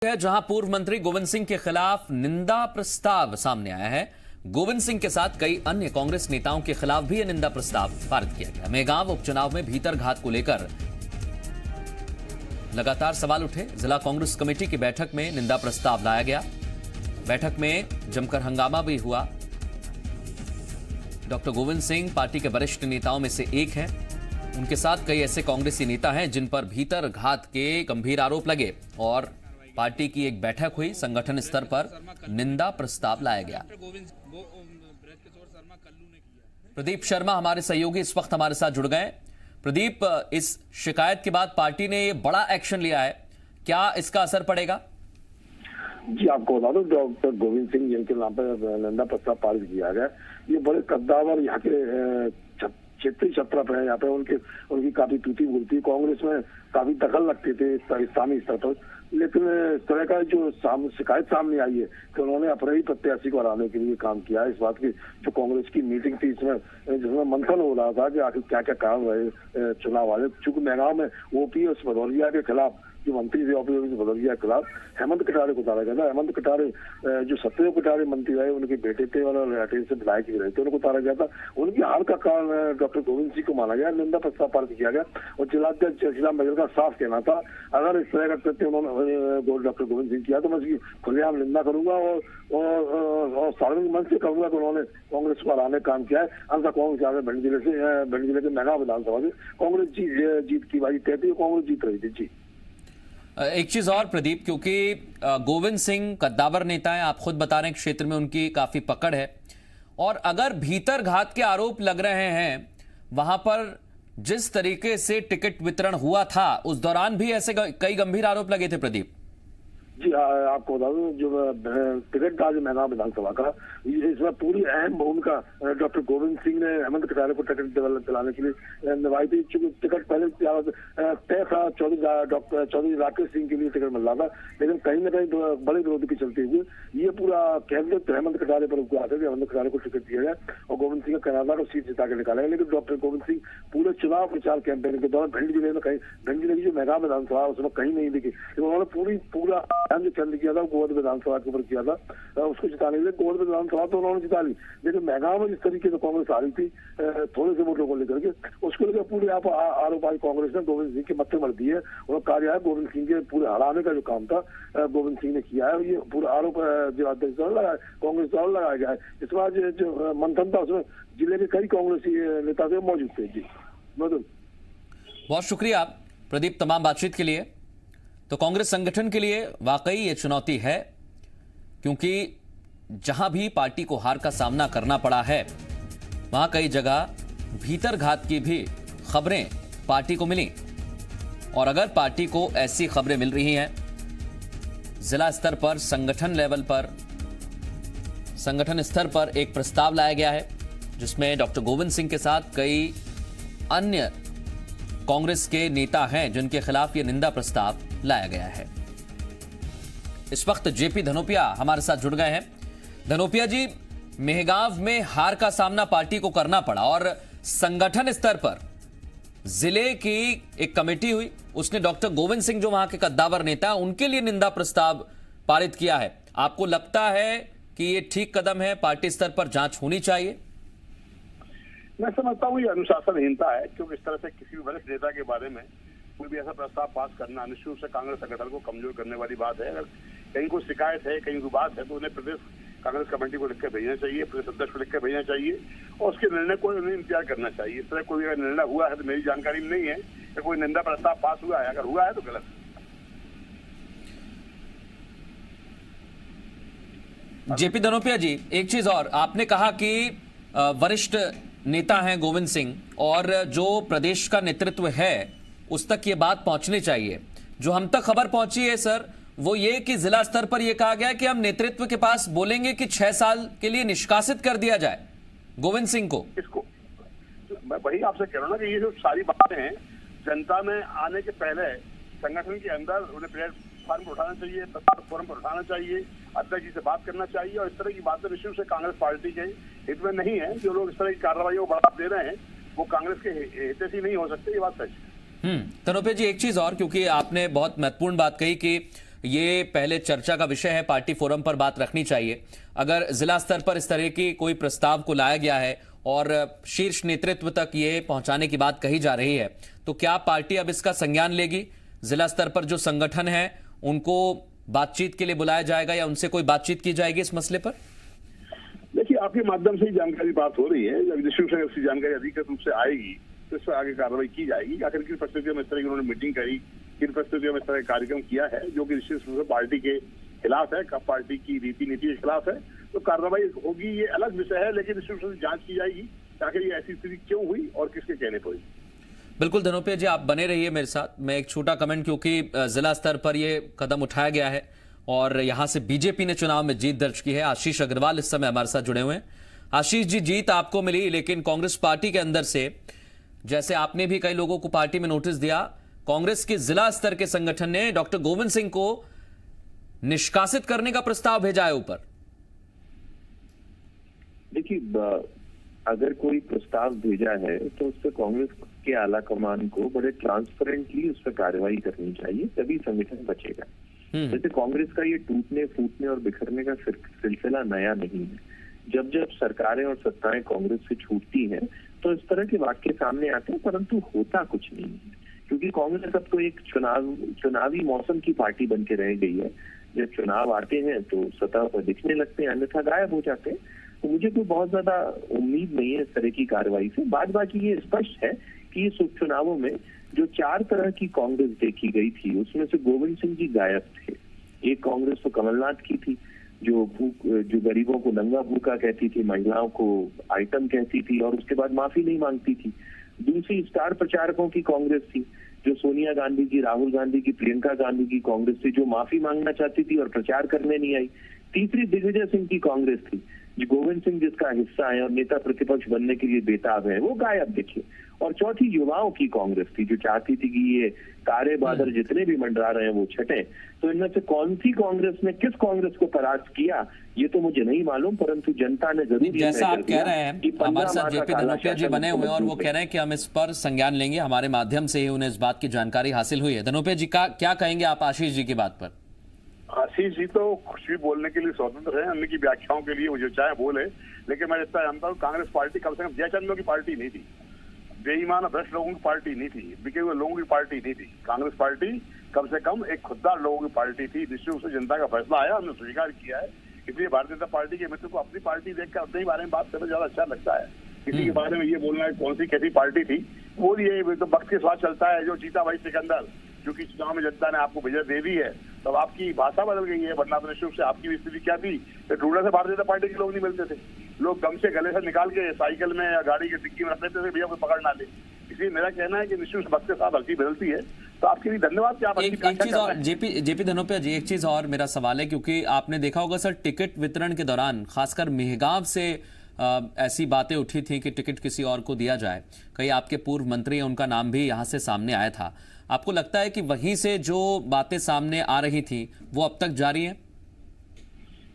है जहां पूर्व मंत्री गोविंद सिंह के खिलाफ निंदा प्रस्ताव सामने आया है। गोविंद सिंह के साथ कई अन्य कांग्रेस नेताओं के खिलाफ भी यह निंदा प्रस्ताव पारित किया गया। मेहगांव उपचुनाव में भीतरघात को लेकर लगातार सवाल उठे। जिला कांग्रेस कमेटी की बैठक में निंदा प्रस्ताव लाया गया। बैठक में जमकर हंगामा भी हुआ। डॉक्टर गोविंद सिंह पार्टी के वरिष्ठ नेताओं में से एक हैं। उनके साथ कई ऐसे कांग्रेसी नेता हैं जिन पर भीतरघात के गंभीर आरोप लगे और पार्टी की एक बैठक हुई। संगठन स्तर पर निंदा प्रस्ताव लाया गया। प्रदीप शर्मा हमारे सहयोगी इस वक्त हमारे साथ जुड़ गए। प्रदीप, इस शिकायत के बाद पार्टी ने ये बड़ा एक्शन लिया है, क्या इसका असर पड़ेगा? जी, आपको बता दो, डॉक्टर गोविंद सिंह जिनके नाम पर निंदा प्रस्ताव पारित किया गया, ये बड़े कद्दावर यहाँ के क्षेत्रीय छत्र पे है। यहाँ पे उनकी काफी टूटी बोलती है। कांग्रेस में काफी दखल लगते थे स्थानीय स्तर पर, लेकिन इस तरह का जो शिकायत सामने आई है कि उन्होंने अपने प्रत्याशी को हराने के लिए काम किया है। इस बात की जो कांग्रेस की मीटिंग थी जिसमें मंथन हो रहा था कि आखिर क्या क्या कारण रहे चुनाव वाले। चूंकि मेहगांव में ओपीएस भदौरिया के खिलाफ जो मंत्री थे, ओपीएस भदौरिया के खिलाफ हेमंत कटारे को उतारा गया था। हेमंत कटारे जो सत्यदेव कटारे मंत्री रहे, उनके बेटे थे और रायटेन से विधायक भी रहे थे, उनको उतारा गया था। उनकी हार का कारण डॉक्टर गोविंद सिंह को माना गया। निंदा प्रस्ताव पारित किया गया और जिलाध्यक्ष श्रीराम बजल का साफ कहना था, अगर इस तरह का कृत्य उन्होंने डॉक्टर गोविंद सिंह किया तो मैं इसकी खुलेआम निंदा करूंगा और सार्वजनिक मंच से कहूंगा कि उन्होंने कांग्रेस को हराने का काम किया है। अंतर कांग्रेस आगे भिंड जिले के मेहगांव विधानसभा से कांग्रेस जीत की बारी तय थी, कांग्रेस जीत रही थी। जी, एक चीज और प्रदीप, क्योंकि गोविंद सिंह कद्दावर नेता है, आप खुद बता रहे हैं क्षेत्र में उनकी काफी पकड़ है, और अगर भीतरघात के आरोप लग रहे हैं, वहां पर जिस तरीके से टिकट वितरण हुआ था उस दौरान भी ऐसे कई गंभीर आरोप लगे थे। प्रदीप जी, आपको बता दूं, जो टिकट था जो मेहगांव विधानसभा का, इसमें पूरी अहम भूमिका डॉक्टर गोविंद सिंह ने हेमंत कटारे को टिकट दिलाने के लिए निभाई थी। चूंकि टिकट पहले तय था, चौधरी राकेश सिंह के लिए टिकट मिल रहा था, लेकिन कहीं ना कहीं बड़े विरोध के चलते हुए ये पूरा केंद्र हेमंत कटारे पर हुआ था कि हेमंत कटारे को टिकट दिया गया और गोविंद सिंह का कहना था को सीट जिता के निकाला गया। लेकिन डॉक्टर गोविंद सिंह पूरे चुनाव प्रचार कैंपेन के दौरान भिंड जिले में भिंड जिले की जो मेहगांव विधानसभा उसमें कहीं नहीं दिखी। उन्होंने पूरा जो केंद्र किया था गोवध विधानसभा के ऊपर किया था, उसको जिताने के लिए। गोवध विधानसभा तो उन्होंने जिता ली, लेकिन मेहगांव में जिस तरीके से कांग्रेस हारी थी थोड़े से वोटों को लेकर के, उसको लेकर पूरे आरोप आज कांग्रेस ने गोविंद सिंह के मत्थे मर दिए और कार्य है गोविंद सिंह के पूरे हराने का जो काम था गोविंद सिंह ने किया है। ये पूरा आरोप जिलाध्यक्ष द्वारा लगाया, कांग्रेस द्वारा लगाया गया है। इस बार जो मंथन था उसमें जिले के कई कांग्रेसी नेता थे मौजूद थे। जी मधुर, बहुत शुक्रिया प्रदीप तमाम बातचीत के लिए। तो कांग्रेस संगठन के लिए वाकई ये चुनौती है, क्योंकि जहां भी पार्टी को हार का सामना करना पड़ा है वहां कई जगह भीतरघात की भी खबरें पार्टी को मिली। और अगर पार्टी को ऐसी खबरें मिल रही हैं, जिला स्तर पर संगठन स्तर पर एक प्रस्ताव लाया गया है जिसमें डॉक्टर गोविंद सिंह के साथ कई अन्य कांग्रेस के नेता हैं जिनके खिलाफ यह निंदा प्रस्ताव लाया गया है। इस वक्त जेपी धनोपिया हमारे साथ जुड़ गए हैं। धनोपिया जी, मेहगांव में हार का सामना पार्टी को करना पड़ा और संगठन स्तर पर जिले की एक कमेटी हुई, उसने डॉक्टर गोविंद सिंह जो वहां के कद्दावर नेता उनके लिए निंदा प्रस्ताव पारित किया है। आपको लगता है कि ये ठीक कदम है, पार्टी स्तर पर जांच होनी चाहिए? मैं समझता हूँ ये अनुशासनहीनता है, क्योंकि इस तरह से किसी भी वरिष्ठ नेता के बारे में कोई भी ऐसा प्रस्ताव पास करना निश्चित रूप से कांग्रेस संगठन को कमजोर करने वाली बात है। अगर कहीं कोई शिकायत है, कहीं कोई बात है, तो उन्हें प्रदेश कांग्रेस कमेटी को लिख के भेजना चाहिए, प्रदेश अध्यक्ष को लिख के भेजना चाहिए और उसके निर्णय को उन्हें इंतजार करना चाहिए। इस तरह कोई अगर निर्णय हुआ है तो मेरी जानकारी में नहीं है कि कोई निंदा प्रस्ताव पास हुआ है। अगर हुआ है तो गलत है। जेपी धनोपिया जी, एक चीज और, आपने कहा कि वरिष्ठ नेता हैं गोविंद सिंह और जो प्रदेश का नेतृत्व है उस तक ये बात पहुंचनी चाहिए। जो हम तक खबर पहुंची है सर, वो ये कि जिला स्तर पर यह कहा गया कि हम नेतृत्व के पास बोलेंगे कि 6 साल के लिए निष्कासित कर दिया जाए गोविंद सिंह को। इसको मैं वही आपसे कह रहा हूँ ना कि ये जो सारी बातें हैं, जनता में आने के पहले संगठन के अंदर उन्हें प्लेटफॉर्म पर उठाना चाहिए, फोरम पर उठाना चाहिए, अध्यक्ष जी से बात करना चाहिए। और इस तरह की बातें निश्चित से कांग्रेस पार्टी के हित में नहीं है। जो लोग इस तरह की कार्रवाइयों को बढ़ावा दे रहे हैं वो कांग्रेस के हित से नहीं हो सकते, ये बात सच है। तनोपिया जी, एक चीज और, क्योंकि आपने बहुत महत्वपूर्ण बात कही कि ये पहले चर्चा का विषय है, पार्टी फोरम पर बात रखनी चाहिए। अगर जिला स्तर पर इस तरह की कोई प्रस्ताव को लाया गया है और शीर्ष नेतृत्व तक ये पहुंचाने की बात कही जा रही है, तो क्या पार्टी अब इसका संज्ञान लेगी? जिला स्तर पर जो संगठन है उनको बातचीत के लिए बुलाया जाएगा या उनसे कोई बातचीत की जाएगी इस मसले पर? देखिए, आपके माध्यम से ही जानकारी प्राप्त हो रही है। जब निश्चित से इसकी जानकारी अधिकृत रूप से आएगी तो इस पर आगे कार्रवाई की जाएगी। आखिर किन परिस्थितियों में इस तरह की उन्होंने मीटिंग करी, किन परिस्थितियों में इस तरह का कार्यक्रम किया है जो कि निश्चित रूप से पार्टी के खिलाफ है, पार्टी की रीति नीति के खिलाफ है, तो कार्रवाई होगी। ये अलग विषय है, लेकिन निश्चित रूप से जांच की जाएगी आखिर ये ऐसी स्थिति क्यों हुई और किसके कहने पर हुई। बिल्कुल धनोपिया जी, आप बने रहिए मेरे साथ। मैं एक छोटा कमेंट, क्योंकि जिला स्तर पर ये कदम उठाया गया है और यहां से बीजेपी ने चुनाव में जीत दर्ज की है। आशीष अग्रवाल इस समय हमारे साथ जुड़े हुए हैं। आशीष जी, जीत आपको मिली, लेकिन कांग्रेस पार्टी के अंदर से, जैसे आपने भी कई लोगों को पार्टी में नोटिस दिया, कांग्रेस के जिला स्तर के संगठन ने डॉक्टर गोविंद सिंह को निष्कासित करने का प्रस्ताव भेजा है ऊपर। देखिए, अगर कोई प्रस्ताव भेजा है तो उस पर कांग्रेस के आला कमान को बड़े ट्रांसपेरेंटली उस पर कार्रवाई करनी चाहिए, तभी संगठन बचेगा। जैसे कांग्रेस का ये टूटने फूटने और बिखरने का सिलसिला नया नहीं है। जब जब सरकारें और सत्ताएं कांग्रेस से छूटती हैं तो इस तरह के वाक्य सामने आते हैं, परंतु होता कुछ नहीं है, क्योंकि कांग्रेस अब तो एक चुनावी मौसम की पार्टी बन के रह गई है। जब चुनाव आते हैं तो सतह पर दिखने लगते हैं, अन्यथा गायब हो जाते हैं। तो मुझे कोई बहुत ज्यादा उम्मीद नहीं है इस तरह की कार्रवाई से। बाद बाकी ये स्पष्ट है कि इस उपचुनावों में जो 4 तरह की कांग्रेस देखी गई थी उसमें से गोविंद सिंह जी गायब थे। एक कांग्रेस तो कमलनाथ की थी, जो गरीबों को नंगा भूखा कहती थी, महिलाओं को आइटम कहती थी और उसके बाद माफी नहीं मांगती थी। दूसरी स्टार प्रचारकों की कांग्रेस थी, जो सोनिया गांधी की, राहुल गांधी की, प्रियंका गांधी की कांग्रेस थी, जो माफी मांगना चाहती थी और प्रचार करने नहीं आई। तीसरी दिग्विजय सिंह की कांग्रेस थी, जो गोविंद सिंह जिसका हिस्सा है और नेता प्रतिपक्ष बनने के लिए बेताब है, वो गायब दिखे। और चौथी युवाओं की कांग्रेस थी, जो चाहती थी कि ये तारे बादल जितने भी मंडरा रहे हैं वो छटे। तो इनमें से कौन सी कांग्रेस ने किस कांग्रेस को परास्त किया ये तो मुझे नहीं मालूम, परंतु जनता ने जरूर, जैसा आप कह रहे हैं, हमारे साथ जेपी धनोपिया जी बने हुए हैं और वो कह रहे हैं कि हम इस पर संज्ञान लेंगे। हमारे माध्यम से ही उन्हें इस बात की जानकारी हासिल हुई है। धनोपिया जी, क्या कहेंगे आप आशीष जी की बात पर? आशीष जी तो कुछ भी बोलने के लिए स्वतंत्र है, उनकी व्याख्याओं के लिए वो जो चाहे बोले, लेकिन मैं इतना जानता हूँ कांग्रेस पार्टी कम से कम जयचंदों की पार्टी नहीं थी, बेईमान भ्रष्ट लोगों की पार्टी नहीं थी, बिके हुए लोगों की पार्टी नहीं थी। कांग्रेस पार्टी कम से कम एक खुददार लोगों की पार्टी थी। निश्चित रूप से जनता का फैसला आया, हमने स्वीकार किया है। इसलिए भारतीय जनता पार्टी के मित्र को अपनी पार्टी देखकर अपने बारे में बात करना ज्यादा अच्छा लगता है। किसी के बारे में ये बोलना है कौन सी कैसी पार्टी थी, वो ये तो वक्त के साथ चलता है। जो जीता भाई सिकंदर, क्योंकि चुनाव में जनता ने आपको विजय दे दी है, तब आपकी भाषा बदल गई है। वरना तो निश्चित रूप से आपकी स्थिति क्या थी, ढूंढने से भारतीय जनता पार्टी के लोग नहीं मिलते थे। लोग गम से गले से निकाल के साइकिल में या गाड़ी की डिक्की में रख लेते थे, भैया कोई पकड़ ना ले। इसलिए मेरा कहना है कि निश्चित वक्त के साथ हल्की बदलती है। तो आपके लिए धन्यवाद कि आप एक चीज और जेपी धनोपिया जी, एक चीज और मेरा सवाल है, क्योंकि आपने देखा होगा सर, टिकट वितरण के दौरान खासकर मेहगांव से ऐसी बातें उठी थी कि टिकट किसी और को दिया जाए। कई आपके पूर्व मंत्री हैं, उनका नाम भी यहां से सामने आया था। आपको लगता है कि वहीं से जो बातें सामने आ रही थी वो अब तक जारी है?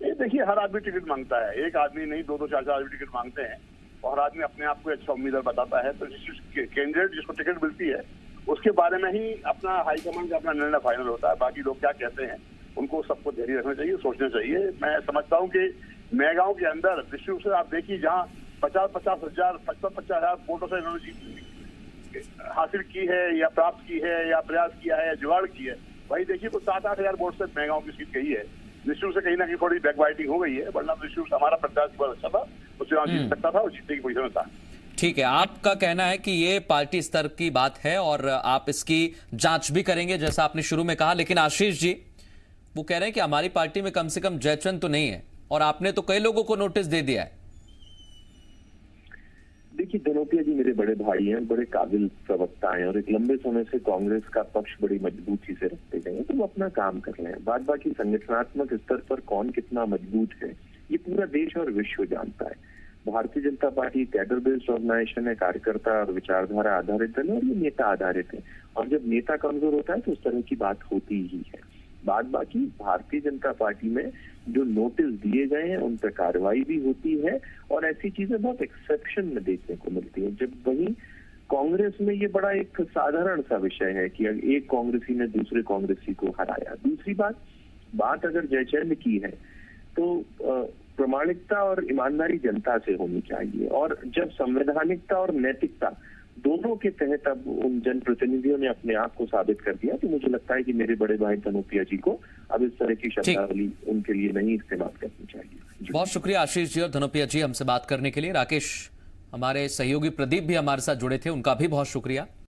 देखिए, हर आदमी टिकट मांगता है, एक आदमी नहीं, 2-2, 4-4 आदमी टिकट मांगते हैं और हर आदमी अपने आप को अच्छा उम्मीदवार बताता है। तो कैंडिडेट जिसको टिकट मिलती है उसके बारे में ही अपना हाईकमान का अपना निर्णय फाइनल होता है। बाकी लोग क्या कहते हैं उनको सबको धैर्य रखना चाहिए, सोचना चाहिए। मैं समझता हूँ कि मेगांव के अंदर निश्चित रूप से आप देखिए, जहाँ 50-50 हजार 55 हजार वोटों से इन्होंने जीत हासिल की है या प्राप्त की है या प्रयास किया है या जुगाड़ की है, वही देखिए तो 7-8 हजार वोट से मेगांव की सीट गई है। निश्चित रूप से कहीं ना कहीं थोड़ी बैकबाइटिंग हो गई है, वरना निश्चित रूप से हमारा प्रत्याशी बहुत अच्छा था, वो चुनाव जीत सकता था और जीतने की पोजीशन में था। ठीक है, आपका कहना है कि ये पार्टी स्तर की बात है और आप इसकी जांच भी करेंगे, जैसा आपने शुरू में कहा। लेकिन आशीष जी वो कह रहे हैं कि हमारी पार्टी में कम से कम जयचंद तो नहीं है और आपने तो कई लोगों को नोटिस दे दिया है। देखिए, धनोपिया जी मेरे बड़े भाई हैं, बड़े काबिल प्रवक्ता हैं और एक लंबे समय से कांग्रेस का पक्ष बड़ी मजबूती से रखते गए हैं, तो वो अपना काम कर रहे हैं। बाद बाकी संगठनात्मक स्तर पर कौन कितना मजबूत है ये पूरा देश और विश्व जानता है। Bharatiya Janata party cadre based organisation है, कार्यकर्ता और विचारधारा आधारित दल है और ये नेता आधारित है। और जब नेता कमजोर होता है तो उस तरह की बात होती ही है। बाद बाकी भारतीय जनता पार्टी में जो नोटिस दिए गए हैं उन पर कार्रवाई भी होती है और ऐसी चीजें बहुत एक्सेप्शन में देखने को मिलती है। जब वहीं कांग्रेस में ये बड़ा एक साधारण सा विषय है कि एक कांग्रेसी ने दूसरे कांग्रेसी को हराया। दूसरी बात, बात अगर जयचंद ने की है तो प्रामाणिकता और ईमानदारी जनता से होनी चाहिए, और जब संवैधानिकता और नैतिकता दोनों के तहत अब उन जनप्रतिनिधियों ने अपने आप को साबित कर दिया, तो मुझे लगता है कि मेरे बड़े भाई धनोपिया जी को अब इस तरह की शब्दावली उनके लिए नहीं इस्तेमाल करनी चाहिए। बहुत शुक्रिया आशीष जी और धनोपिया जी हमसे बात करने के लिए। राकेश, हमारे सहयोगी प्रदीप भी हमारे साथ जुड़े थे, उनका भी बहुत शुक्रिया।